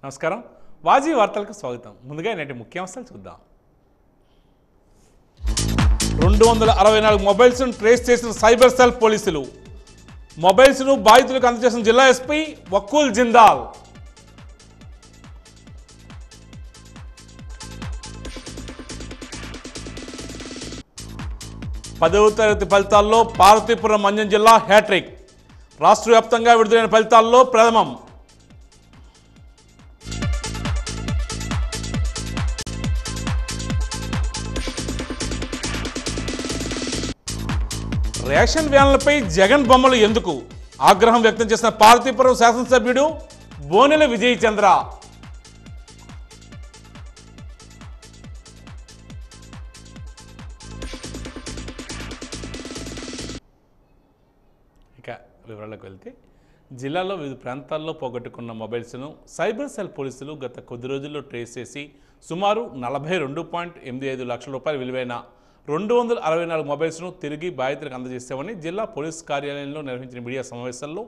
నమస్కారం వాజీ వార్తలకు స్వాగతం. ముందుగా నేటి ముఖ్యాంశాలు చూద్దాం. 264 మొబైల్స్ను ట్రేస్ చేసిన సైబర్ సెల్ పోలీసులు. మొబైల్స్ను బాధితులకు అందజేసిన జిల్లా ఎస్పీ వకూల్ జిందాల్. పదవ తరగతి ఫలితాల్లో పార్వతీపురం మంజం జిల్లా హ్యాట్రిక్. రాష్ట్ర వ్యాప్తంగా విడుదలైన ఫలితాల్లో ప్రథమం. రేషన్ వ్యాన్లపై జగన్ బొమ్మలు ఎందుకు ఆగ్రహం వ్యక్తం చేసిన పార్వతీపురం శాసనసభ్యుడు బోనెల విజయ్ చంద్ర. ఇక వివరాలకు వెళ్తే జిల్లాలో వివిధ ప్రాంతాల్లో పోగొట్టుకున్న మొబైల్స్ను సైబర్ సెల్ పోలీసులు గత కొద్ది రోజుల్లో ట్రేస్ చేసి సుమారు 42.85 లక్షల రూపాయల విలువైన 264 మొబైల్స్ను తిరిగి బాధితులకు అందజేస్తామని జిల్లా పోలీస్ కార్యాలయంలో నిర్వహించిన మీడియా సమావేశంలో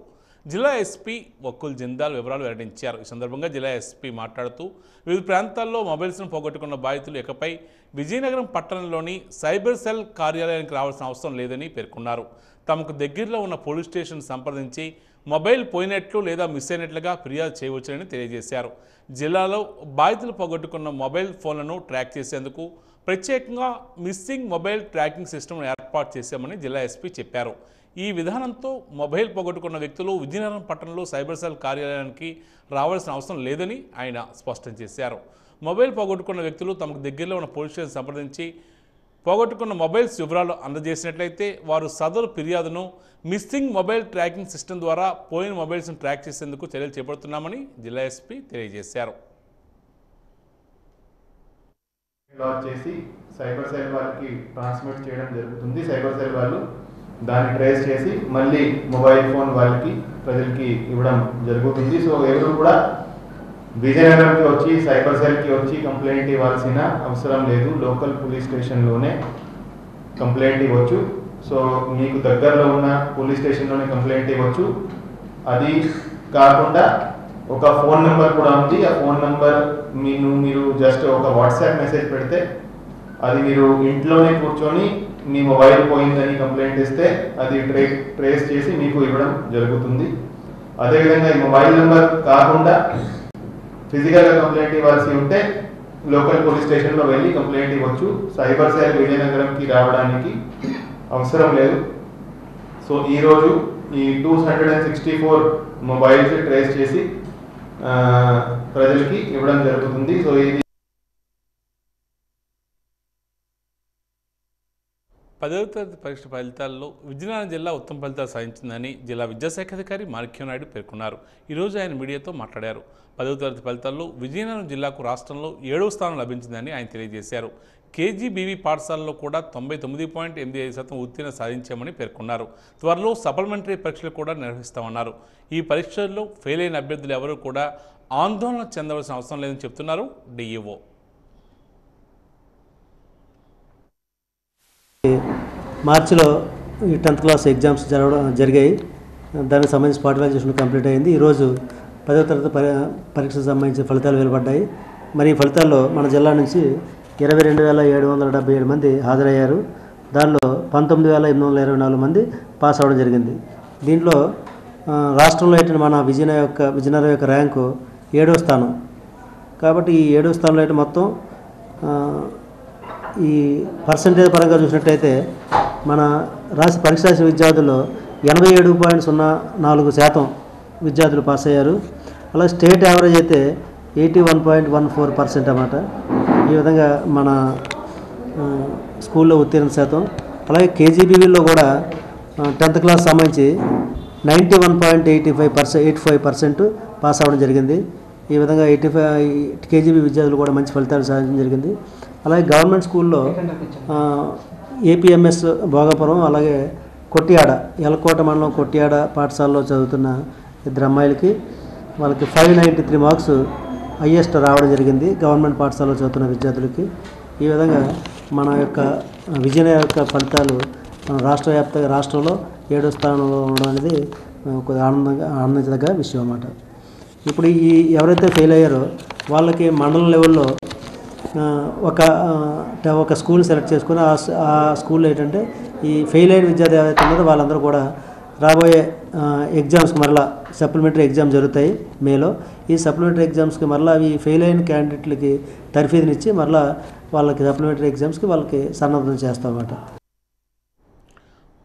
జిల్లా ఎస్పీ వకూల్ జిందాల్ వివరాలు వెల్లడించారు. ఈ సందర్భంగా జిల్లా ఎస్పీ మాట్లాడుతూ వివిధ ప్రాంతాల్లో మొబైల్స్ను పోగొట్టుకున్న బాధితులు ఇకపై విజయనగరం పట్టణంలోని సైబర్ సెల్ కార్యాలయానికి రావాల్సిన అవసరం లేదని పేర్కొన్నారు. తమకు దగ్గరలో ఉన్న పోలీస్ స్టేషన్ సంప్రదించి మొబైల్ పోయినట్లు లేదా మిస్ అయినట్లుగా ఫిర్యాదు చేయవచ్చునని తెలియజేశారు. జిల్లాలో బాధితులు పోగొట్టుకున్న మొబైల్ ఫోన్లను ట్రాక్ చేసేందుకు ప్రత్యేకంగా మిస్సింగ్ మొబైల్ ట్రాకింగ్ సిస్టమ్ ఏర్పాటు చేశామని జిల్లా ఎస్పీ చెప్పారు. ఈ విధానంతో మొబైల్ పోగొట్టుకున్న వ్యక్తులు విజయనగరం పట్టణంలో సైబర్ సెల్ కార్యాలయానికి రావాల్సిన అవసరం లేదని ఆయన స్పష్టం చేశారు. మొబైల్ పోగొట్టుకున్న వ్యక్తులు తమకు దగ్గరలో ఉన్న పోలీస్ స్టేషన్ సంప్రదించి పోగొట్టుకున్న మొబైల్స్ వివరాలు అందజేసినట్లయితే వారు సదరు ఫిర్యాదును మిస్సింగ్ మొబైల్ ట్రాకింగ్ సిస్టమ్ ద్వారా పోయిన మొబైల్స్ను ట్రాక్ చేసేందుకు చర్యలు చేపడుతున్నామని జిల్లా ఎస్పీ తెలియజేశారు. లాక్ చేసి సైబర్ సెల్ వాళ్ళకి ట్రాన్స్మిట్ చేయడం జరుగుతుంది. సైబర్ సెల్ వాళ్ళు దాన్ని ట్రేస్ చేసి మళ్ళీ మొబైల్ ఫోన్ వాళ్ళకి ప్రజలకి ఇవ్వడం జరుగుతుంది. సో ఎవరు కూడా విజయనగరంకి వచ్చి సైబర్ సెల్కి వచ్చి కంప్లైంట్ ఇవ్వాల్సిన అవసరం లేదు. లోకల్ పోలీస్ స్టేషన్లోనే కంప్లైంట్ ఇవ్వచ్చు. సో మీకు దగ్గరలో ఉన్న పోలీస్ స్టేషన్లోనే కంప్లైంట్ ఇవ్వచ్చు. అది కాకుండా ఒక ఫోన్ నెంబర్ కూడా ఉంది. ఆ ఫోన్ నెంబర్ మీరు జస్ట్ ఒక వాట్సాప్ మెసేజ్ పెడితే అది మీరు ఇంట్లోనే కూర్చొని మీ మొబైల్ పోయిందని కంప్లైంట్ ఇస్తే అది ట్రేస్ చేసి మీకు ఇవ్వడం జరుగుతుంది. అదేవిధంగా ఈ మొబైల్ నెంబర్ కాకుండా ఫిజికల్గా కంప్లైంట్ ఇవ్వాల్సి ఉంటే లోకల్ పోలీస్ స్టేషన్లో వెళ్ళి కంప్లైంట్ ఇవ్వచ్చు. సైబర్ సెల్ విజయనగరంకి రావడానికి అవసరం లేదు. సో ఈరోజు ఈ 264 మొబైల్స్ ట్రేస్ చేసి ప్రజలకి ఇవ్వడం జరుగుతుంది. సో ఇది 10వ తరగతి పరీక్ష ఫలితాల్లో విజయనగరం జిల్లా ఉత్తమ ఫలితాలు సాధించిందని జిల్లా విద్యాశాఖ అధికారి మాణిక్యనాయుడు పేర్కొన్నారు. ఈరోజు ఆయన మీడియాతో మాట్లాడారు. 10వ తరగతి ఫలితాల్లో విజయనగరం జిల్లాకు రాష్ట్రంలో 7వ స్థానం లభించిందని ఆయన తెలియజేశారు. కేజీబీవీ పాఠశాలలో కూడా 99.85% ఉత్తీర్ణ సాధించామని పేర్కొన్నారు. త్వరలో సప్లిమెంటరీ పరీక్షలు కూడా నిర్వహిస్తామన్నారు. ఈ పరీక్షల్లో ఫెయిల్ అయిన అభ్యర్థులు ఎవరూ కూడా ఆందోళన చెందవలసిన అవసరం లేదని చెప్తున్నారు డిఈఓ. మార్చిలో ఈ 10th క్లాస్ ఎగ్జామ్స్ జరిగాయి. దానికి సంబంధించి స్పాట్ వాల్యుయేషన్ కంప్లీట్ అయింది. ఈరోజు 10వ తరగతి పరీక్షకు సంబంధించిన ఫలితాలు వెలువడ్డాయి. మరి ఈ ఫలితాల్లో మన జిల్లా నుంచి 22,777 మంది హాజరయ్యారు. దానిలో 19,824 మంది పాస్ అవ్వడం జరిగింది. దీంట్లో రాష్ట్రంలో అయితే మన విజయనగరం యొక్క ర్యాంకు 7వ స్థానం. కాబట్టి ఈ 7వ స్థానంలో అయితే మొత్తం ఈ పర్సంటేజ్ పరంగా చూసినట్టయితే మన పరీక్ష రాసిన విద్యార్థుల్లో 87.04% విద్యార్థులు పాస్ అయ్యారు. అలాగే స్టేట్ యావరేజ్ అయితే 81.14% అన్నమాట. ఈ విధంగా మన స్కూల్లో ఉత్తీర్ణ శాతం. అలాగే కేజీబీవీలో కూడా 10th క్లాస్ సంబంధించి 91.85% పాస్ అవ్వడం జరిగింది. ఈ విధంగా 85 కేజీబీ విద్యార్థులు కూడా మంచి ఫలితాలు సాధించడం జరిగింది. అలాగే గవర్నమెంట్ స్కూల్లో ఏపీఎంఎస్ భోగాపురం, అలాగే కొట్టియాడ, ఎలకోట మండలం కొట్టియాడ పాఠశాలలో చదువుతున్న 2 అమ్మాయిలకి వాళ్ళకి 593 మార్క్స్ హయ్యెస్ట్ రావడం జరిగింది గవర్నమెంట్ పాఠశాలలో చదువుతున్న విద్యార్థులకి. ఈ విధంగా మన యొక్క విజయం యొక్క ఫలితాలు మన రాష్ట్రంలో 7వ స్థానంలో ఉండడం అనేది కొద్దిగా ఆనందించదగ్గ విషయం అన్నమాట. ఇప్పుడు ఈ ఎవరైతే ఫెయిల్ అయ్యారో వాళ్ళకి మండలం లెవెల్లో ఒక స్కూల్ సెలెక్ట్ చేసుకుని ఆ స్కూల్లో ఏంటంటే ఈ ఫెయిల్ అయిన విద్యార్థి ఎవరైతే ఉన్నారో వాళ్ళందరూ కూడా రాబోయే ఎగ్జామ్స్కి మరలా సప్లిమెంటరీ ఎగ్జామ్ జరుగుతాయి మేలో. ఈ సప్లిమెంటరీ ఎగ్జామ్స్కి మరలా ఈ ఫెయిల్ అయిన క్యాండిడేట్లకి తర్ఫీదునిచ్చి మరలా వాళ్ళకి సప్లిమెంటరీ ఎగ్జామ్స్కి వాళ్ళకి సన్నద్ధం చేస్తామన్నమాట.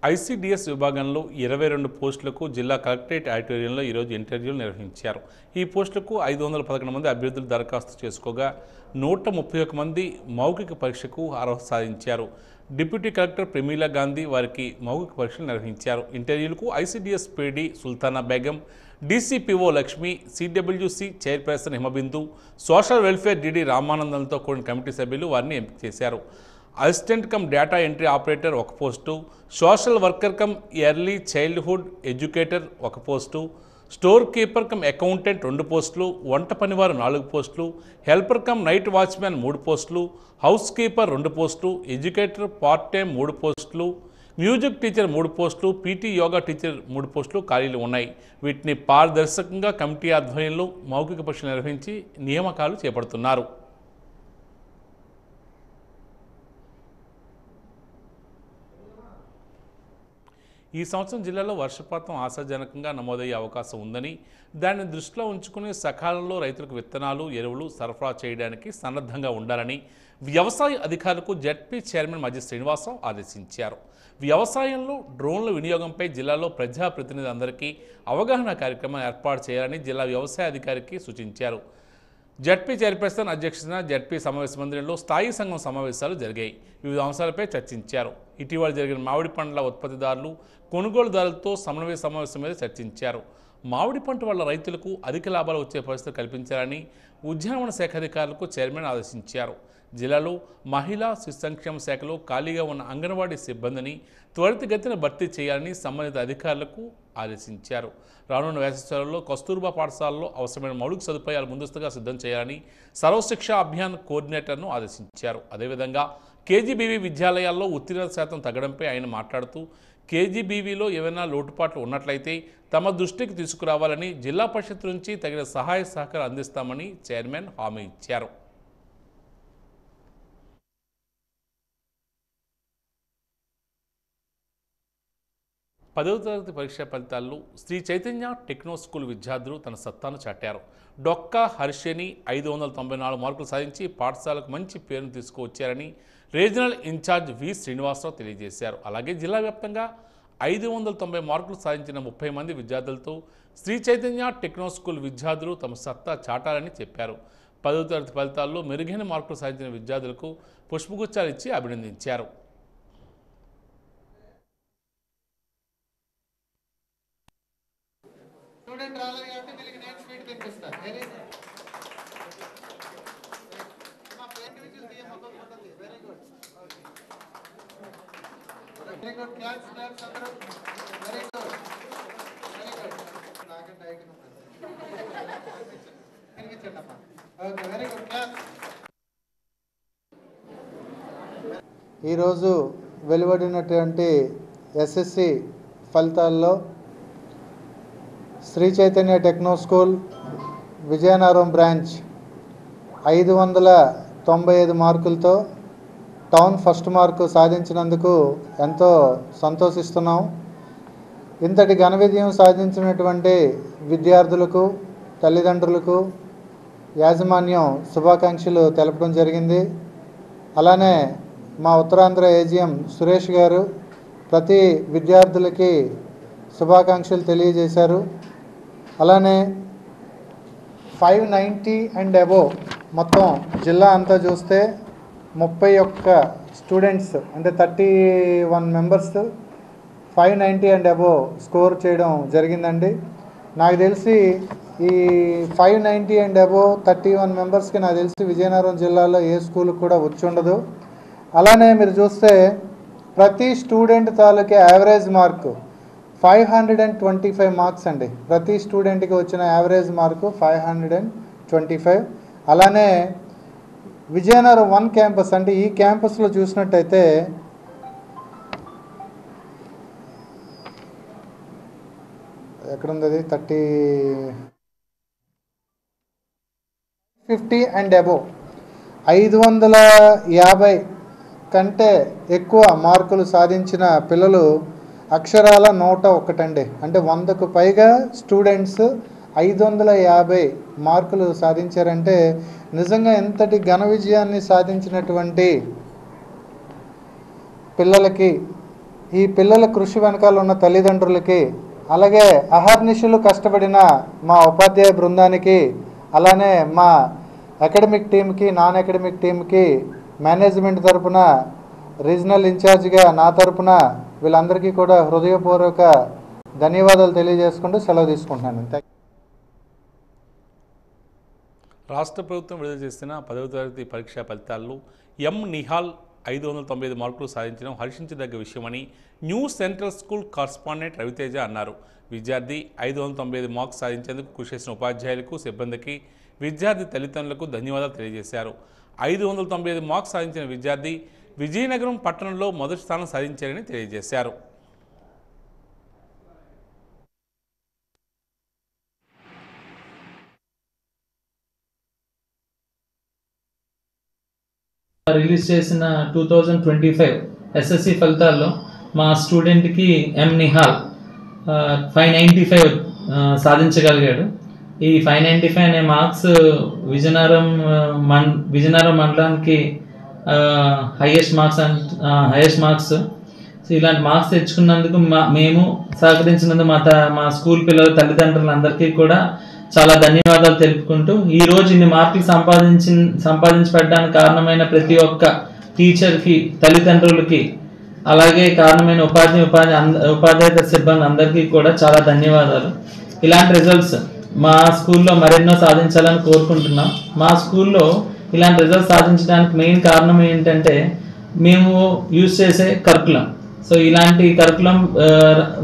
ఐసీడీఎస్ విభాగంలో 22 పోస్టులకు జిల్లా కలెక్టరేట్ ఆడిటోరియంలో ఈరోజు ఇంటర్వ్యూలు నిర్వహించారు. ఈ పోస్టులకు 511 మంది అభ్యర్థులు దరఖాస్తు చేసుకోగా 131 మంది మౌఖిక పరీక్షకు అర్హత సాధించారు. డిప్యూటీ కలెక్టర్ ప్రమీలా గాంధీ వారికి మౌఖిక పరీక్షలు నిర్వహించారు. ఇంటర్వ్యూలకు ICDS PD Sultana Begum, DCPO Lakshmi, CWC chairperson Himabindu, social welfare DD రామానందంతో కూడిన కమిటీ సభ్యులు వారిని ఎంపిక చేశారు. Assistant cum data entry operator 1 post, social worker cum early childhood educator 1 post, store keeper cum accountant 2 పోస్టులు, వంట పనివారు 4 పోస్టులు, హెల్పర్ కమ్ నైట్ వాచ్మ్యాన్ 3 పోస్టులు, హౌస్ కీపర్ 2 పోస్టులు, ఎడ్యుకేటర్ పార్ట్ టైం 3 పోస్టులు, మ్యూజిక్ టీచర్ 3 పోస్టులు, పీటీ యోగా టీచర్ 3 పోస్టులు ఖాళీలు ఉన్నాయి. వీటిని పారదర్శకంగా కమిటీ ఆధ్వర్యంలో మౌఖిక పరీక్షలు నిర్వహించి నియామకాలు చేపడుతున్నారు. ఈ సంవత్సరం జిల్లాలో వర్షపాతం ఆశాజనకంగా నమోదయ్యే అవకాశం ఉందని, దాన్ని దృష్టిలో ఉంచుకుని సకాలంలో రైతులకు విత్తనాలు, ఎరువులు సరఫరా చేయడానికి సన్నద్ధంగా ఉండాలని వ్యవసాయ అధికారులకు జెడ్పీ చైర్మన్ మధ్య శ్రీనివాసరావు ఆదేశించారు. వ్యవసాయంలో డ్రోన్ల వినియోగంపై జిల్లాలో ప్రజాప్రతినిధులందరికీ అవగాహన కార్యక్రమం ఏర్పాటు చేయాలని జిల్లా వ్యవసాయ అధికారికి సూచించారు. జెడ్పీ చైర్పర్సన్ అధ్యక్షతన జెడ్పీ సమావేశ మందిరంలో స్థాయి సంఘం సమావేశాలు జరిగాయి. వివిధ అంశాలపై చర్చించారు. ఇటీవల జరిగిన మామిడి పండ్ల ఉత్పత్తిదారులు, కొనుగోలుదారులతో సమన్వయ సమావేశం మీద చర్చించారు. మామిడి పంట వల్ల రైతులకు అధిక లాభాలు వచ్చే పరిస్థితులు కల్పించాలని ఉద్యానవన శాఖ అధికారులకు చైర్మన్ ఆదేశించారు. జిల్లాలో మహిళా శిశు సంక్షేమ శాఖలో ఖాళీగా ఉన్న అంగన్వాడీ సిబ్బందిని త్వరితగతిన భర్తీ చేయాలని సంబంధిత అధికారులకు ఆదేశించారు. రానున్న వేసవిలో కస్తూర్బా పాఠశాలలో అవసరమైన మౌలిక సదుపాయాలు ముందస్తుగా సిద్ధం చేయాలని సర్వశిక్ష అభియాన్ కోఆర్డినేటర్ను ఆదేశించారు. అదేవిధంగా కేజీబీవీ విద్యాలయాల్లో ఉత్తీర్ణత శాతం తగ్గడంపై ఆయన మాట్లాడుతూ కేజీబీవీలో ఏవైనా లోటుపాట్లు ఉన్నట్లయితే తమ దృష్టికి తీసుకురావాలని, జిల్లా పరిషత్ నుంచి తగిన సహాయ సహకారం అందిస్తామని చైర్మన్ హామీ ఇచ్చారు. పదవ తరగతి పరీక్షా ఫలితాల్లో శ్రీ చైతన్య టెక్నో స్కూల్ విద్యార్థులు తన సత్తాను చాటారు. డొక్కా హర్షిని 594 మార్కులు సాధించి పాఠశాలకు మంచి పేరును తీసుకువచ్చారని రీజనల్ ఇన్ఛార్జ్ వి శ్రీనివాసరావు తెలియజేశారు. అలాగే జిల్లా వ్యాప్తంగా 590 మార్కులు సాధించిన 30 మంది విద్యార్థులతో శ్రీ చైతన్య టెక్నో స్కూల్ విద్యార్థులు తమ సత్తా చాటాలని చెప్పారు. 10వ తరగతి ఫలితాల్లో మెరుగైన మార్కులు సాధించిన విద్యార్థులకు పుష్పగుచ్చాలు ఇచ్చి అభినందించారు. స్టూడెంట్ రాలేదు కాబట్టి వీళ్ళకి నేను స్వీట్ తినిపిస్తాను. Very good. మా ఇండివిజువల్ టీమ్ మొత్తం ఉంటుంది. Very good. Very good. Class అందరూ వెరీ గుడ్. Very good. నాకంటే ఐకన్ తినిపించండి అమ్మా. Okay, very good. క్లాస్. ఈరోజు వెలువడినటువంటి ఎస్ఎస్సి ఫలితాల్లో Sri Chaitanya techno school Vizianagaram branch 595 మార్కులతో టౌన్ ఫస్ట్ మార్కు సాధించినందుకు ఎంతో సంతోషిస్తున్నాం. ఇంతటి ఘన విజయం సాధించినటువంటి విద్యార్థులకు, తల్లిదండ్రులకు, యాజమాన్యం శుభాకాంక్షలు తెలపడం జరిగింది. అలానే మా ఉత్తరాంధ్ర ఏజీఎం సురేష్ గారు ప్రతి విద్యార్థులకి శుభాకాంక్షలు తెలియజేశారు. అలానే 590 అండ్ అబోవ్ మొత్తం జిల్లా అంతా చూస్తే 31 స్టూడెంట్స్ అంటే 31 మెంబర్స్ 590 అండ్ అబోవ్ స్కోర్ చేయడం జరిగిందండి. నాకు తెలిసి ఈ 590 అండ్ అబోవ్ 31 మెంబర్స్కి నాకు తెలిసి విజయనగరం జిల్లాలో ఏ స్కూల్ కూడా వచ్చి ఉండదు. అలానే మీరు చూస్తే ప్రతి స్టూడెంట్ తాలూకే యావరేజ్ మార్కు 525 మార్క్స్ అండి. ప్రతి స్టూడెంట్కి వచ్చిన యావరేజ్ మార్కు 525. అలానే విజయనగరం 1 క్యాంపస్ అంటే ఈ క్యాంపస్లో చూసినట్టయితే ఎక్కడుంది అది 50 అండ్ అబోవ్ 550 కంటే ఎక్కువ మార్కులు సాధించిన పిల్లలు అక్షరాల 101 అండి. అంటే 100కు పైగా స్టూడెంట్స్ 550 మార్కులు సాధించారంటే నిజంగా ఎంతటి ఘన విజయాన్ని సాధించినటువంటి పిల్లలకి, ఈ పిల్లల కృషి వెనకాల ఉన్న తల్లిదండ్రులకి, అలాగే అహర్నిశలు కష్టపడిన మా ఉపాధ్యాయ బృందానికి, అలానే మా అకాడమిక్ టీంకి, నాన్ అకాడమిక్ టీంకి, మేనేజ్మెంట్ తరపున, రీజనల్ ఇన్ఛార్జిగా నా తరపున వీళ్ళందరికీ కూడా హృదయపూర్వక ధన్యవాదాలు తెలియజేసుకుంటూ సెలవు తీసుకుంటున్నాను. రాష్ట్ర ప్రభుత్వం విడుదల చేసిన 10వ తరగతి పరీక్షా ఫలితాల్లో ఎం నిహాల్ 595 మార్కులు సాధించడం హర్షించదగ్గ విషయమని new central school correspondent Raviteja అన్నారు. విద్యార్థి 595 మార్క్స్ సాధించేందుకు కృషి చేసిన ఉపాధ్యాయులకు, సిబ్బందికి, విద్యార్థి తల్లిదండ్రులకు ధన్యవాదాలు తెలియజేశారు. 595 మార్క్స్ సాధించిన విద్యార్థి విజయనగరం పట్టణంలో మొదటి స్థానం సాధించారని తెలియజేశారు. రిలీజ్ చేసిన 2025 ఎస్ఎస్సి ఫలితాల్లో మా స్టూడెంట్కి ఎం నిహాల్ 595 సాధించగలిగాడు. ఈ 595 అనే మార్క్స్ విజయనగరం మండలానికి హైయెస్ట్ మార్క్స్. ఇలాంటి మార్క్స్ తెచ్చుకున్నందుకు మేము సహకరించినందుకు మా స్కూల్ పిల్లల తల్లిదండ్రులందరికీ కూడా చాలా ధన్యవాదాలు తెలుపుకుంటూ, ఈరోజు ఇన్ని మార్కులు సంపాదించి పెట్టడానికి కారణమైన ప్రతి ఒక్క టీచర్కి, తల్లిదండ్రులకి, అలాగే కారణమైన ఉపాధ్యాయ సిబ్బంది అందరికీ కూడా చాలా ధన్యవాదాలు. ఇలాంటి రిజల్ట్స్ మా స్కూల్లో మరెన్నో సాధించాలని కోరుకుంటున్నాం. మా స్కూల్లో ఇలాంటి రిజల్ట్స్ సాధించడానికి మెయిన్ కారణం ఏంటంటే మేము యూజ్ చేసే కరికులం. సో ఇలాంటి కరికులం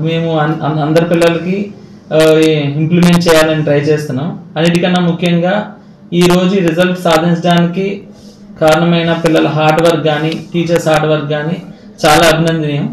మేము అందరి పిల్లలకి ఇంప్లిమెంట్ చేయాలని ట్రై చేస్తున్నాం. అన్నిటికన్నా ముఖ్యంగా ఈరోజు ఈ రిజల్ట్ సాధించడానికి కారణమైన పిల్లల హార్డ్ వర్క్ కానీ, టీచర్స్ హార్డ్ వర్క్ కానీ చాలా అభినందనీయం.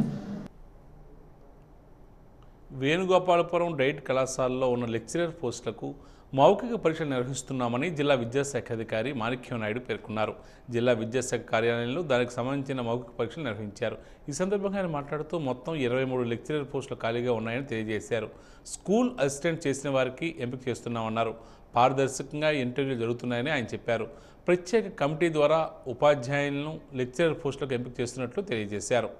వేణుగోపాలపురం డైట్ కళాశాలలో ఉన్న లెక్చరర్ పోస్టులకు మౌఖిక పరీక్షలు నిర్వహిస్తున్నామని జిల్లా విద్యాశాఖ అధికారి మాణిక్యం నాయుడు పేర్కొన్నారు. జిల్లా విద్యాశాఖ కార్యాలయంలో దానికి సంబంధించిన మౌఖిక పరీక్షలు నిర్వహించారు. ఈ సందర్భంగా ఆయన మాట్లాడుతూ మొత్తం 23 లెక్చరర్ పోస్టులు ఖాళీగా ఉన్నాయని తెలియజేశారు. స్కూల్ అసిస్టెంట్ చేసిన వారికి ఎంపిక చేస్తున్నామన్నారు. పారదర్శకంగా ఇంటర్వ్యూలు జరుగుతున్నాయని ఆయన చెప్పారు. ప్రత్యేక కమిటీ ద్వారా ఉపాధ్యాయులను లెక్చరర్ పోస్టులకు ఎంపిక చేస్తున్నట్లు తెలియజేశారు.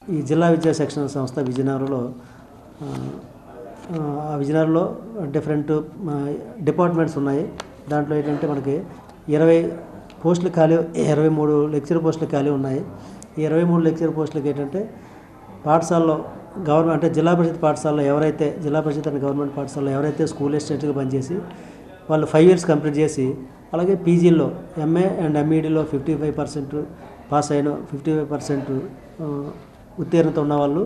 ఈ జిల్లా విద్యా శిక్షణ సంస్థ విజయనగరంలో డిఫరెంట్ డిపార్ట్మెంట్స్ ఉన్నాయి. దాంట్లో ఏంటంటే మనకి 20 పోస్టులు ఖాళీ, 23 లెక్చర్ పోస్టులు ఖాళీ ఉన్నాయి. ఈ 23 లెక్చర్ పోస్టులకి ఏంటంటే పాఠశాలలో గవర్నమెంట్ అంటే జిల్లా పరిషత్ పాఠశాలలో జిల్లా పరిషత్ అండ్ గవర్నమెంట్ పాఠశాలలో ఎవరైతే స్కూల్ అసిస్టెంట్గా పనిచేసి వాళ్ళు 5 years కంప్లీట్ చేసి, అలాగే పీజీల్లో ఎంఏ అండ్ ఎంఈడీలో 55% పాస్ అయిన 55% ఉత్తీర్ణత ఉన్నవాళ్ళు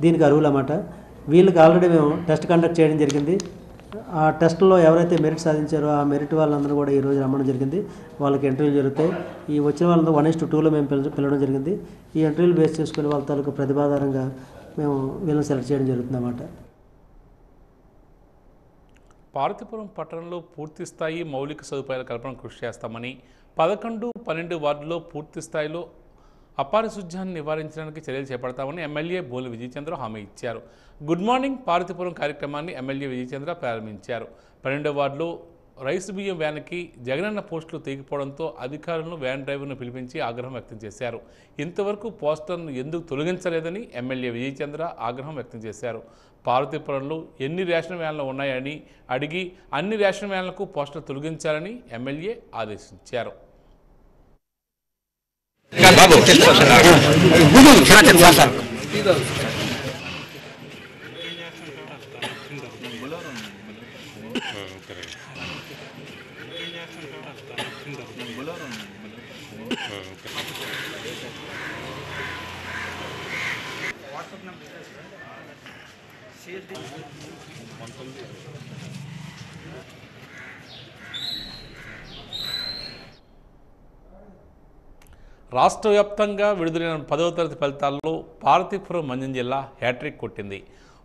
దీనికి అర్హులు అన్నమాట. వీళ్ళకి ఆల్రెడీ మేము టెస్ట్ కండక్ట్ చేయడం జరిగింది. ఆ టెస్ట్లో ఎవరైతే మెరిట్ సాధించారో ఆ మెరిట్ వాళ్ళందరూ కూడా ఈరోజు రమ్మడం జరిగింది. వాళ్ళకి ఇంటర్వ్యూలు జరుగుతాయి. ఈ వచ్చిన వాళ్ళందరూ 1:2లో మేము పిలవడం జరిగింది. ఈ ఇంటర్వ్యూలు బేస్ చేసుకుని వాళ్ళ తాలూకు ప్రతిభాధారంగా మేము వీళ్ళని సెలెక్ట్ చేయడం జరుగుతుంది అన్నమాట. పార్వతీపురం పట్టణంలో పూర్తి స్థాయి మౌలిక సదుపాయాల కల్పన కృషి చేస్తామని 11, 12 వార్డుల్లో పూర్తి స్థాయిలో అపారిశుధ్యాన్ని నివారించడానికి చర్యలు చేపడతామని ఎమ్మెల్యే బోలి విజయచంద్ర హామీ ఇచ్చారు. గుడ్ మార్నింగ్ పార్వతీపురం కార్యక్రమాన్ని ఎమ్మెల్యే విజయచంద్ర ప్రారంభించారు. 12వ వార్డులో రైస్ బియ్యం వ్యాన్కి జగనన్న పోస్టులు తెగిపోవడంతో అధికారులను వ్యాన్ డ్రైవర్ను పిలిపించి ఆగ్రహం వ్యక్తం చేశారు. ఇంతవరకు పోస్టర్ను ఎందుకు తొలగించలేదని ఎమ్మెల్యే విజయచంద్ర ఆగ్రహం వ్యక్తం చేశారు. పార్వతీపురంలో ఎన్ని రేషన్ వ్యాన్లు ఉన్నాయని అడిగి అన్ని రేషన్ వ్యాన్లకు పోస్టర్ తొలగించాలని ఎమ్మెల్యే ఆదేశించారు. రాష్ట్ర వ్యాప్తంగా విడుదలైన 10వ తరగతి ఫలితాల్లో పార్వతీపురం మన్యం జిల్లా హ్యాట్రిక్ కొట్టింది.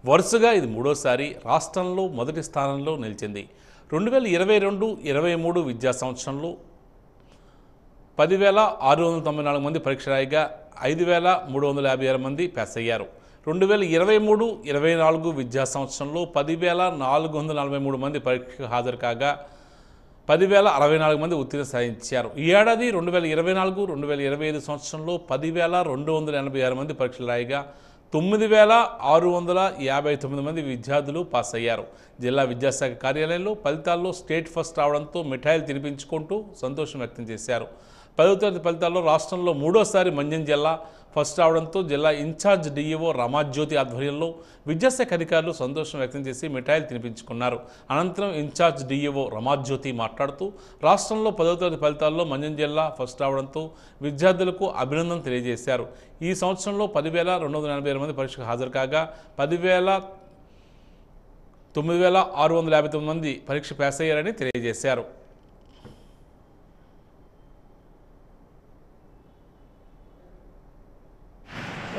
వరుసగా ఇది మూడోసారి రాష్ట్రంలో మొదటి స్థానంలో నిలిచింది. 2022-23 విద్యా సంవత్సరంలో 10,694 మంది పరీక్ష రాయగా 5,356 మంది పాస్ అయ్యారు. 2023-24 విద్యా సంవత్సరంలో 10,443 మంది పరీక్షకు హాజరు కాగా 10,064 మంది ఉత్తీర్ణ సాధించారు. ఈ ఏడాది 2024-2025 సంవత్సరంలో 10,286 మంది పరీక్షలు రాయగా 9,659 మంది విద్యార్థులు పాస్ అయ్యారు. జిల్లా విద్యాశాఖ కార్యాలయంలో ఫలితాల్లో స్టేట్ ఫస్ట్ రావడంతో మిఠాయిలు తినిపించుకుంటూ సంతోషం వ్యక్తం చేశారు. 10వ తరగతి ఫలితాల్లో రాష్ట్రంలో మూడోసారి మన్యం జిల్లా ఫస్ట్ రావడంతో జిల్లా ఇన్ఛార్జ్ డిఈఓ రమాజ్యోతి ఆధ్వర్యంలో విద్యాశాఖ అధికారులు సంతోషం వ్యక్తం చేసి మిఠాయిలు తినిపించుకున్నారు. అనంతరం ఇన్ఛార్జ్ డిఈఓ రమాజ్యోతి మాట్లాడుతూ రాష్ట్రంలో 10వ తరగతి ఫలితాల్లో మన్యం జిల్లా ఫస్ట్ రావడంతో విద్యార్థులకు అభినందనలు తెలియజేశారు. ఈ సంవత్సరంలో 10,286 మంది పరీక్షకు హాజరు కాగా 9,659 మంది పరీక్ష పాస్ అయ్యారని తెలియజేశారు.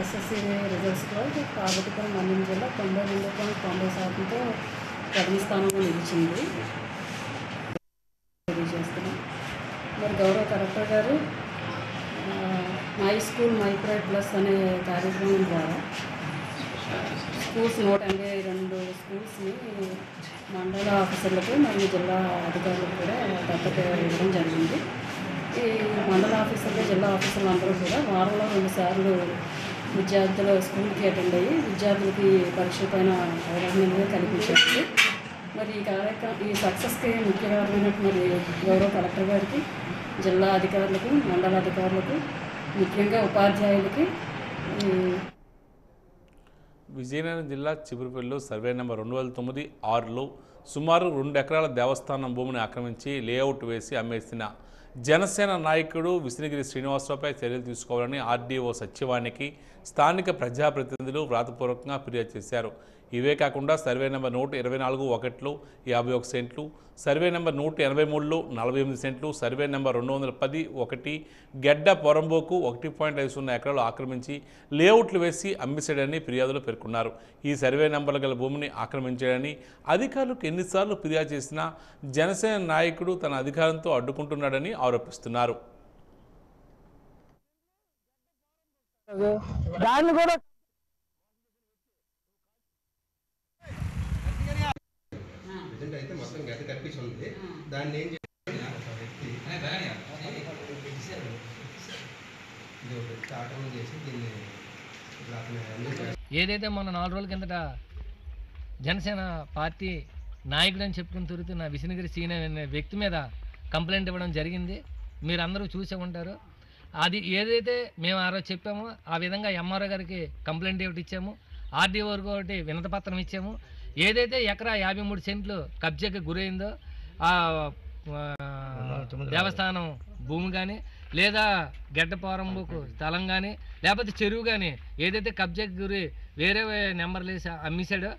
ఎస్ఎస్సీ రిజల్ట్స్లో పార్వతీపురం మన్యం జిల్లా 92.90% ప్రథమ స్థానంలో నిలిచింది. తెలియజేస్తున్నాం. మరి గౌరవ కలెక్టర్ గారు my school my pride plus అనే కార్యక్రమం ద్వారా స్కూల్స్ 182 స్కూల్స్ని మండల ఆఫీసర్లకు మరియు జిల్లా అధికారులకు కూడా దత్తత ఇవ్వడం జరిగింది. ఈ మండల ఆఫీసర్లు జిల్లా ఆఫీసర్లు అందరూ కూడా వారంలో 2 సార్లు విద్యార్థులు స్కూల్కి అటెండ్ అయ్యి విద్యార్థులకి పరీక్షల పైన అవగాహన కల్పించారు. మరి ఈ సక్సెస్కి ముఖ్య కారణమైనటువంటి గౌరవ కలెక్టర్ గారికి, జిల్లా అధికారులకు, మండల అధికారులకు, ముఖ్యంగా ఉపాధ్యాయులకి. విజయనగరం జిల్లా చిగురుపల్లిలో సర్వే నెంబర్ 209/6లో సుమారు 2 ఎకరాల దేవస్థానం భూమిని ఆక్రమించి లేఅవుట్ వేసి అమ్మేసిన జనసేన నాయకుడు విసినగిరి శ్రీనివాసరావుపై చర్యలు తీసుకోవాలని ఆర్డీఓ సత్యవాణికి స్థానిక ప్రజాప్రతినిధులు వ్రాతపూర్వకంగా ఫిర్యాదు చేశారు. ఇవే కాకుండా సర్వే నెంబర్ 124/1లో 51 సెంట్లు, సర్వే నెంబర్ 183లో 48 సెంట్లు, సర్వే నెంబర్ 210/1 గెడ్డ పొరంబోకు 1.50 ఎకరాలు ఆక్రమించి లేఅవుట్లు వేసి అమ్మేశాడని ఫిర్యాదులో పేర్కొన్నారు. ఈ సర్వే నెంబర్లు గల భూమిని ఆక్రమించాడని అధికారులకు ఎన్నిసార్లు ఫిర్యాదు చేసినా జనసేన నాయకుడు తన అధికారంతో అడ్డుకుంటున్నాడని ఆరోపిస్తున్నారు. దాన్ని కూడా అయితే మొత్తం గత కప్పించి ఉంది. దాన్ని ఏం చేసి దీన్ని ఏదైతే మొన్న 4 రోజుల కిందట జనసేన పార్టీ నాయకుడు అని చెప్పుకుని తిరుగుతున్న విసినగిరి సీన అనే వ్యక్తి మీద కంప్లైంట్ ఇవ్వడం జరిగింది. మీరు అందరూ చూసే ఉంటారు. అది ఏదైతే మేము ఆ రోజు చెప్పామో ఆ విధంగా ఎంఆర్ఓ గారికి కంప్లైంట్ ఒకటి ఇచ్చాము, ఆర్డీఓ ఒకటి వినతి పత్రం ఇచ్చాము. ఏదైతే ఎకరా 53 సెంట్లు కబ్జాకి గురైందో ఆ దేవస్థానం భూమి కానీ లేదా గెడ్డపోరంబుకు స్థలం కానీ లేకపోతే చెరువు కానీ ఏదైతే కబ్జాకి గురి వేరే నెంబర్లు వేసి అమ్మేశాడో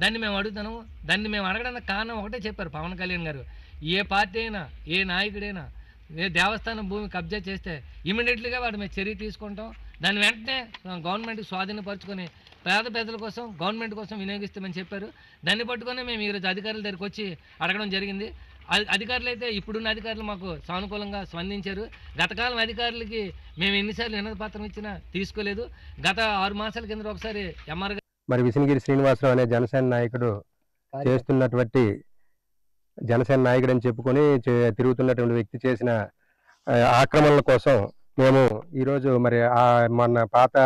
దాన్ని మేము అడుగుతాము. దాన్ని మేము అడగడానికి కారణం ఒకటే చెప్పారు పవన్ కళ్యాణ్ గారు. ఏ పార్టీ అయినా ఏ నాయకుడైనా ఏ దేవస్థానం భూమి కబ్జా చేస్తే ఇమీడియట్లీగా వాడి మీద చర్య తీసుకుంటాం. దాన్ని వెంటనే గవర్నమెంట్కి స్వాధీనపరుచుకొని పేద ప్రజల కోసం గవర్నమెంట్ కోసం వినియోగిస్తామని చెప్పారు. దాన్ని పట్టుకొని మేము ఈరోజు అధికారుల దగ్గరికి వచ్చి అడగడం జరిగింది. అధికారులు అయితే ఇప్పుడున్న అధికారులు మాకు సానుకూలంగా స్పందించారు. గతకాలం అధికారులకి మేము ఎన్నిసార్లు వినతి పత్రం ఇచ్చినా తీసుకోలేదు. గత 6 మాసాల కింద ఒకసారి ఎంఆర్ మరి విసినగిరి శ్రీనివాసరావు అనే జనసేన నాయకుడు చేస్తున్నటువంటి జనసేన నాయకుడు అని చెప్పుకొని తిరుగుతున్నటువంటి వ్యక్తి చేసిన ఆక్రమణల కోసం మేము ఈరోజు మరి మొన్న పాత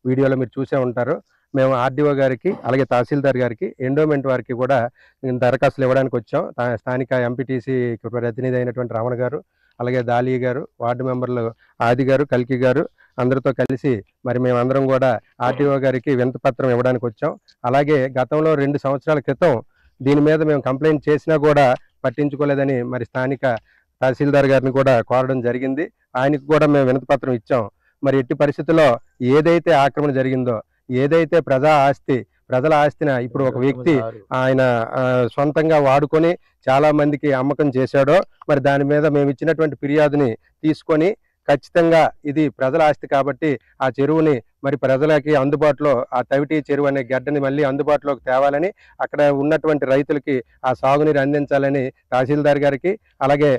వీడియోలో మీరు చూసే ఉంటారు. మేము ఆర్డీఓ గారికి అలాగే తహసీల్దార్ గారికి ఎండోమెంట్ వారికి కూడా దరఖాస్తులు ఇవ్వడానికి వచ్చాం. స్థానిక ఎంపీటీసీ ప్రతినిధి అయినటువంటి రమణ గారు, అలాగే దాలి గారు, వార్డు మెంబర్లు ఆది గారు, కల్కి గారు అందరితో కలిసి మరి మేమందరం కూడా ఆర్డీఓ గారికి వినతిపత్రం ఇవ్వడానికి వచ్చాం. అలాగే గతంలో 2 సంవత్సరాల క్రితం దీని మీద మేము కంప్లైంట్ చేసినా కూడా పట్టించుకోలేదని మరి స్థానిక తహసీల్దార్ గారిని కూడా కోరడం జరిగింది. ఆయనకు కూడా మేము వినతిపత్రం ఇచ్చాం. మరి ఎట్టి పరిస్థితుల్లో ఏదైతే ఆక్రమణ జరిగిందో, ఏదైతే ప్రజల ఆస్తిని ఇప్పుడు ఒక వ్యక్తి ఆయన సొంతంగా వాడుకొని చాలా మందికి అమ్మకం చేశాడో, మరి దాని మీద మేము ఇచ్చినటువంటి ఫిర్యాదుని తీసుకొని ఖచ్చితంగా ఇది ప్రజల ఆస్తి కాబట్టి ఆ చెరువుని మరి ప్రజలకి అందుబాటులో, ఆ తవిటి చెరువు అనే గడ్డని మళ్ళీ అందుబాటులోకి తేవాలని, అక్కడ ఉన్నటువంటి రైతులకి ఆ సాగునీరు అందించాలని తహసీల్దార్ గారికి అలాగే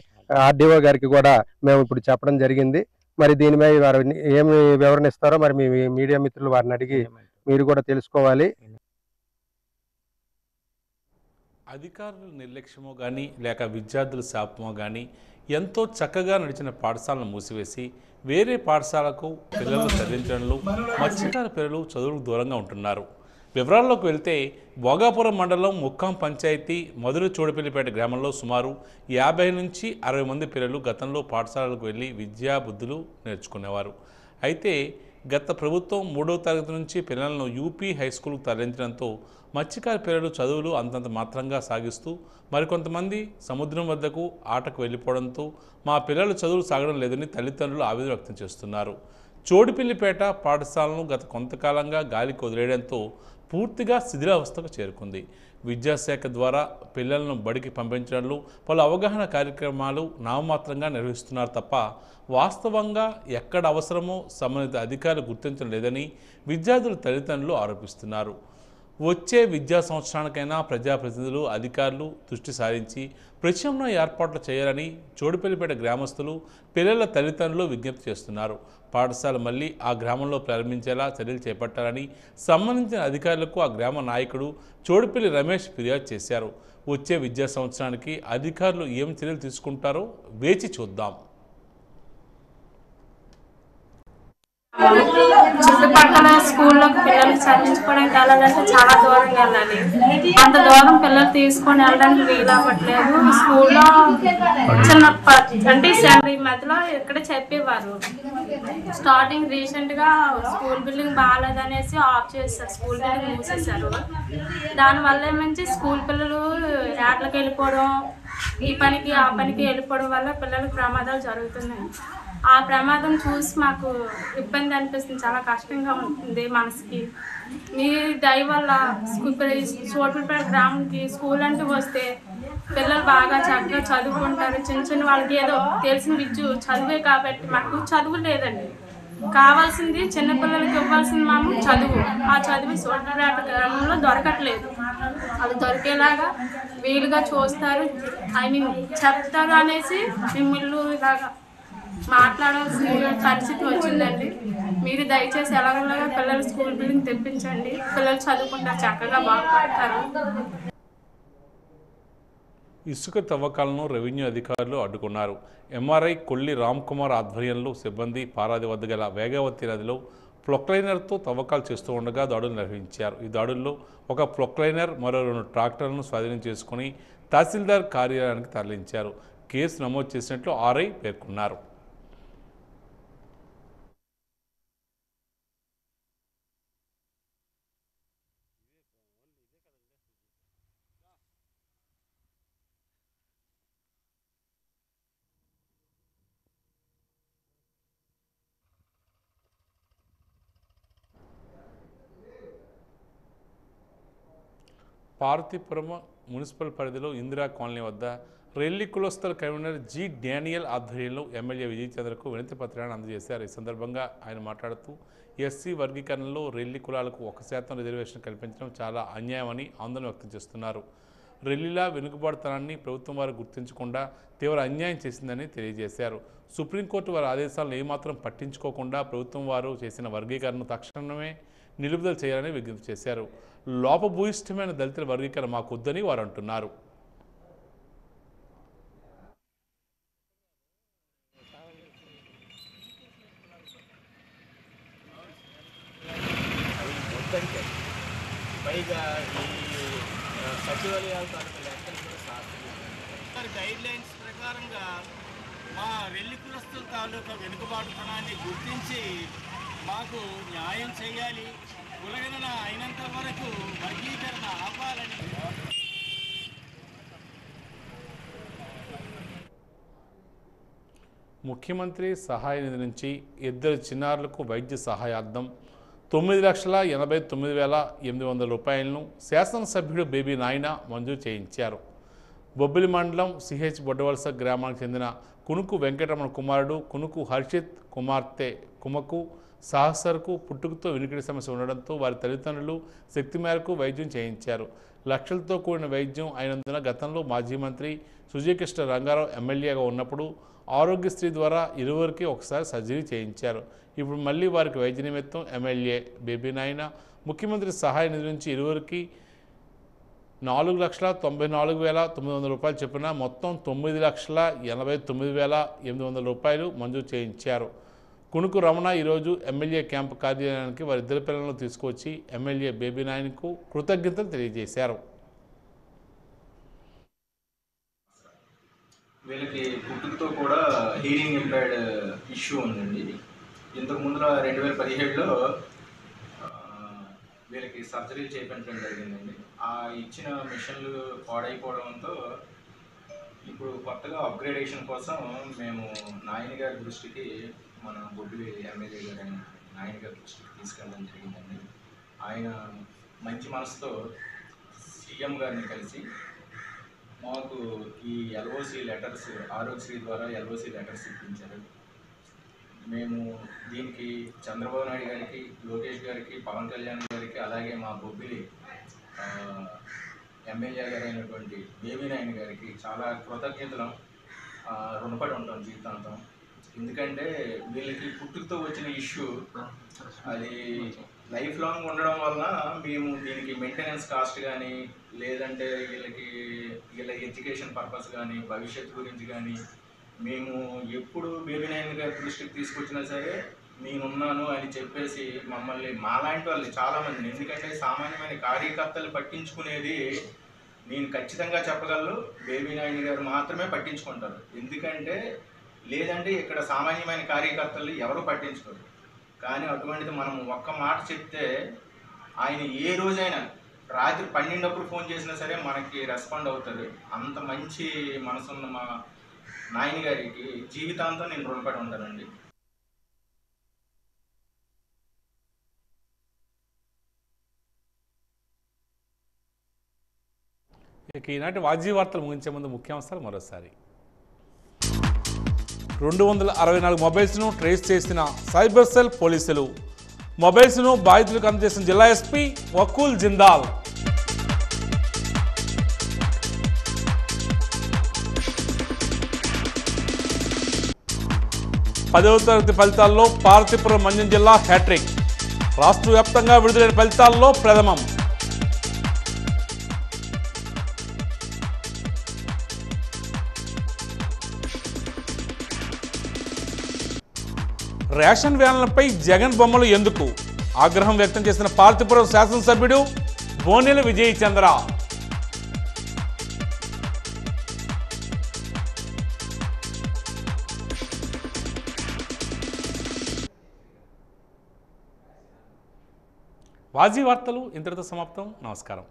ఆర్డీఓ గారికి కూడా మేము ఇప్పుడు చెప్పడం జరిగింది. మరి దీని మీద వారు ఏమి వివరణ ఇస్తారో మరి మీ మీడియా మిత్రులు వారిని అడిగి మీరు కూడా తెలుసుకోవాలి. అధికారుల నిర్లక్ష్యమో కానీ లేక విద్యార్థుల శాపమో కానీ ఎంతో చక్కగా నడిచిన పాఠశాలను మూసివేసి వేరే పాఠశాలకు పిల్లలను తరలించడంలో మత్స్యకార పిల్లలు చదువులకు దూరంగా ఉంటున్నారు. వివరాల్లోకి వెళ్తే భోగాపురం మండలం ముక్కాం పంచాయతీ మధుర చోడపల్లిపేట గ్రామంలో సుమారు 50 నుంచి 60 మంది పిల్లలు గతంలో పాఠశాలలకు వెళ్ళి విద్యా బుద్ధులు నేర్చుకునేవారు. అయితే గత ప్రభుత్వం 3వ తరగతి నుంచి పిల్లలను యూపీ హై స్కూల్కు తరలించడంతో మత్స్యకార పిల్లలు చదువులు అంతంత మాత్రంగా సాగిస్తూ మరికొంతమంది సముద్రం వద్దకు ఆటకు వెళ్ళిపోవడంతో మా పిల్లలు చదువులు సాగడం లేదని తల్లిదండ్రులు ఆవేదన వ్యక్తం చేస్తున్నారు. చోడిపల్లిపేట పాఠశాలను గత కొంతకాలంగా గాలికి వదిలేయడంతో పూర్తిగా శిథిలావస్థకు చేరుకుంది. విద్యాశాఖ ద్వారా పిల్లలను బడికి పంపించడంలో పలు అవగాహన కార్యక్రమాలు నామమాత్రంగా నిర్వహిస్తున్నారు తప్ప వాస్తవంగా ఎక్కడ అవసరమో సంబంధిత అధికారులు గుర్తించడం లేదని విద్యార్థుల తల్లిదండ్రులు ఆరోపిస్తున్నారు. వచ్చే విద్యా సంవత్సరానికైనా ప్రజాప్రతినిధులు అధికారులు దృష్టి సారించి ప్రత్యామ్నాయ ఏర్పాట్లు చేయాలని చోడిపల్లిపేట గ్రామస్తులు పిల్లల తల్లిదండ్రులు విజ్ఞప్తి చేస్తున్నారు. పాఠశాల మళ్ళీ ఆ గ్రామంలో ప్రారంభించేలా చర్యలు చేపట్టాలని సంబంధించిన అధికారులకు ఆ గ్రామ నాయకుడు చోడిపల్లి రమేష్ ఫిర్యాదు చేశారు. వచ్చే విద్యా సంవత్సరానికి అధికారులు ఏం చర్యలు తీసుకుంటారో వేచి చూద్దాం. చుట్టుపక్కల స్కూల్లోకి పిల్లలు చదివించుకోవడానికి వెళ్ళాలంటే చాలా దూరంగా వెళ్ళాలి. అంత దూరం పిల్లలు తీసుకొని వెళ్ళడానికి వీలవ్వట్లేదు. స్కూల్లో చిన్న అంటే శాలరీ మధ్యలో ఇక్కడ చెప్పేవారు. స్టార్టింగ్ రీసెంట్గా స్కూల్ బిల్డింగ్ బాగాలేదనేసి ఆఫ్ చేశారు, స్కూల్ బిల్డింగ్ మూసేశారు. దానివల్ల ఏమంటే స్కూల్ పిల్లలు యాట్లకు వెళ్ళిపోవడం, ఈ పనికి ఆ పనికి వెళ్ళిపోవడం వల్ల పిల్లలకు ప్రమాదాలు జరుగుతున్నాయి. ఆ ప్రమాదం చూసి మాకు ఇబ్బంది అనిపిస్తుంది, చాలా కష్టంగా ఉంటుంది మనసుకి. మీ దయ వల్ల చోటుపేట గ్రామంకి స్కూల్ అంటూ వస్తే పిల్లలు బాగా చక్కగా చదువుకుంటారు. చిన్న చిన్న వాళ్ళకి ఏదో తెలిసిన విద్య చదువే కాబట్టి మాకు చదువు లేదండి. కావాల్సింది చిన్నపిల్లలకి ఇవ్వాల్సింది మాము చదువు. ఆ చదువు చోటుపేట గ్రామంలో దొరకట్లేదు. అది దొరికేలాగా వీలుగా చూస్తారు, ఐ మీన్ చెప్తారు అనేసి మిమ్మల్ని ఇలాగా మాట్లాడాల్సిన పరిస్థితి వచ్చిందండి. మీరు దయచేసి ఎలాగోలాగా పిల్లలు స్కూల్ బిల్డింగ్ తెప్పించండి. పిల్లలు చదువుకుంటారు, చక్కగా బాగుపడతారు. ఇసుక తవ్వకాలను రెవెన్యూ అధికారులు అడ్డుకున్నారు. ఎంఆర్ఐ కొల్లి రామ్ కుమార్ ఆధ్వర్యంలో సిబ్బంది పారాది వద్ద గల వేగవతి నదిలో ప్రొక్లైనర్తో తవ్వకాలు చేస్తూ ఉండగా దాడులు నిర్వహించారు. ఈ దాడుల్లో ఒక ప్రొక్లైనర్ మరో 2 ట్రాక్టర్లను స్వాధీనం చేసుకుని తహసీల్దార్ కార్యాలయానికి తరలించారు. కేసు నమోదు చేసినట్లు ఆర్ఐ పేర్కొన్నారు. పార్వతీపురం మున్సిపల్ పరిధిలో ఇందిరా కాలనీ వద్ద రెల్లి కులస్తుల కన్వీనర్ జి డానియల్ ఆధ్వర్యంలో ఎమ్మెల్యే విజయ్ చంద్రకు వినతి పత్రాన్ని అందజేశారు. ఈ సందర్భంగా ఆయన మాట్లాడుతూ ఎస్సీ వర్గీకరణలో రెల్లి కులాలకు 1% రిజర్వేషన్ కల్పించడం చాలా అన్యాయమని ఆందోళన వ్యక్తం చేస్తున్నారు. రెల్లిలా వెనుకబాటుతనాన్ని ప్రభుత్వం వారు గుర్తించకుండా తీవ్ర అన్యాయం చేసిందని తెలియజేశారు. సుప్రీంకోర్టు వారి ఆదేశాలను ఏమాత్రం పట్టించుకోకుండా ప్రభుత్వం వారు చేసిన వర్గీకరణను తక్షణమే నిలుపుదల చేయాలని విజ్ఞప్తి చేశారు. లోపభూయిష్టమైన దళితుల వర్గీకరణ మాకొద్దని వారు అంటున్నారు. ఇబ్బంది పైగా ఈ సచివాలయాల తాలూకా లెక్కలు కూడా శాస్త్రీయ గైడ్ లైన్స్ ప్రకారంగా మా రెల్లి కులస్తుల తాలూకా వెనుకబాటుతనాన్ని గుర్తించి మాకు న్యాయం చేయాలి, కులగణన అయినంత వరకు వర్గీకరణ ఆపాలని. ముఖ్యమంత్రి సహాయ నిధి నుంచి ఇద్దరు చిన్నారులకు వైద్య సహాయార్థం 9,89,800 రూపాయలను శాసనసభ్యుడు బేబీ నాయన మంజూరు చేయించారు. బొబ్బిలి మండలం సిహెచ్ బొడ్డవలస గ్రామానికి చెందిన కునుకు వెంకటరమణ కుమారుడు కునుకు హర్షిత్ కుమార్తె కుమకు సహసరకు పుట్టుకతో వినికిడి సమస్య ఉండడంతో వారి తల్లిదండ్రులు శక్తి మేరకు వైద్యం చేయించారు. లక్షలతో కూడిన వైద్యం అయినందున గతంలో మాజీ మంత్రి సుజయకృష్ణ రంగారావు ఎమ్మెల్యేగా ఉన్నప్పుడు ఆరోగ్యశ్రీ ద్వారా ఇరువురికి ఒకసారి సర్జరీ చేయించారు. ఇప్పుడు మళ్ళీ వారికి వైద్య నిమిత్తం ఎమ్మెల్యే బేబీ నాయన ముఖ్యమంత్రి సహాయ నిధి నుంచి ఇరువురికి 4,94,900 రూపాయలు చొప్పున మొత్తం 9,89,800 రూపాయలు మంజూరు చేయించారు. కునుకు రమణ ఈరోజు ఎమ్మెల్యే క్యాంపు కార్యాలయానికి వారిద్దరి పిల్లలను తీసుకొచ్చి ఎమ్మెల్యే బేబీ నాయనకు కృతజ్ఞతలు తెలియజేశారు. వీళ్ళకి పుట్టుకతో కూడా హీరింగ్ ఇంపైర్డ్ ఇష్యూ ఉందండి. ఇంతకు ముందు 2017లో వీళ్ళకి సర్జరీ చేయించడం జరిగిందండి. ఆ ఇచ్చిన మిషన్లు పాడైపోవడంతో ఇప్పుడు కొత్తగా అప్గ్రేడేషన్ కోసం మేము నాయన గారి దృష్టికి మన బొబ్బిలి ఎమ్మెల్యే గారు నాయన గారి దృష్టికి తీసుకెళ్ళడం జరిగిందండి. ఆయన మంచి మనసుతో సీఎం గారిని కలిసి మాకు ఈ ఎల్ఓసి లెటర్స్ ఆరోగ్యశ్రీ ద్వారా ఎల్ఓసి లెటర్స్ ఇప్పించారు. మేము దీనికి చంద్రబాబు నాయుడు గారికి, లోకేష్ గారికి, పవన్ కళ్యాణ్ గారికి, అలాగే మా బొబ్బిలి ఎమ్మెల్యే గారు అయినటువంటి బేబీ నాయన గారికి చాలా కృతజ్ఞతలు రుణపడి ఉంటాం జీవితాంతం. ఎందుకంటే వీళ్ళకి పుట్టుకతో వచ్చిన ఇష్యూ అది లైఫ్ లాంగ్ ఉండడం వలన మేము దీనికి మెయింటెనెన్స్ కాస్ట్ కానీ లేదంటే వీళ్ళ ఎడ్యుకేషన్ పర్పస్ కానీ భవిష్యత్తు గురించి కానీ మేము ఎప్పుడు బేబీ నాయన గారి దృష్టికి తీసుకొచ్చినా సరే నేనున్నాను అని చెప్పేసి మమ్మల్ని మాలాంటి వాళ్ళు చాలామంది, ఎందుకంటే సామాన్యమైన కార్యకర్తలు పట్టించుకునేది నేను ఖచ్చితంగా చెప్పగలను బేబీ నాయన గారు మాత్రమే పట్టించుకుంటారు. ఎందుకంటే లేదంటే ఇక్కడ సామాన్యమైన కార్యకర్తలు ఎవరు పట్టించుకోరు. కానీ అటువంటిది మనం ఒక్క మాట చెప్తే ఆయన ఏ రోజైనా రాత్రి 12 ఫోన్ చేసినా సరే మనకి రెస్పాండ్ అవుతారు. అంత మంచి మనసున్న మా నాయన గారికి జీవితాంతం నేను రుణపడి ఉంటానండి. ఇక ఈనాటి వాజీ వార్తలు ముగించే ముందు ముఖ్యాంశాలు మరోసారి. 264 మొబైల్స్ను ట్రేస్ చేసిన సైబర్ సెల్ పోలీసులు. మొబైల్స్ను బాధితులకు అందజేసిన జిల్లా ఎస్పీ వకూల్ జిందాల్. పదవ తరగతి ఫలితాల్లో పార్వతీపురం మంజం జిల్లా హ్యాట్రిక్. రాష్ట్ర వ్యాప్తంగా విడుదలైన ఫలితాల్లో ప్రథమం. రేషన్ వ్యాన్లపై జగన్ బొమ్మలు ఎందుకు? ఆగ్రహం వ్యక్తం చేసిన పార్వతీపురం శాసనసభ్యుడు బోనెల విజయ్ చంద్ర. వాజీ వార్తలు ఇంతటితో సమాప్తం. నమస్కారం.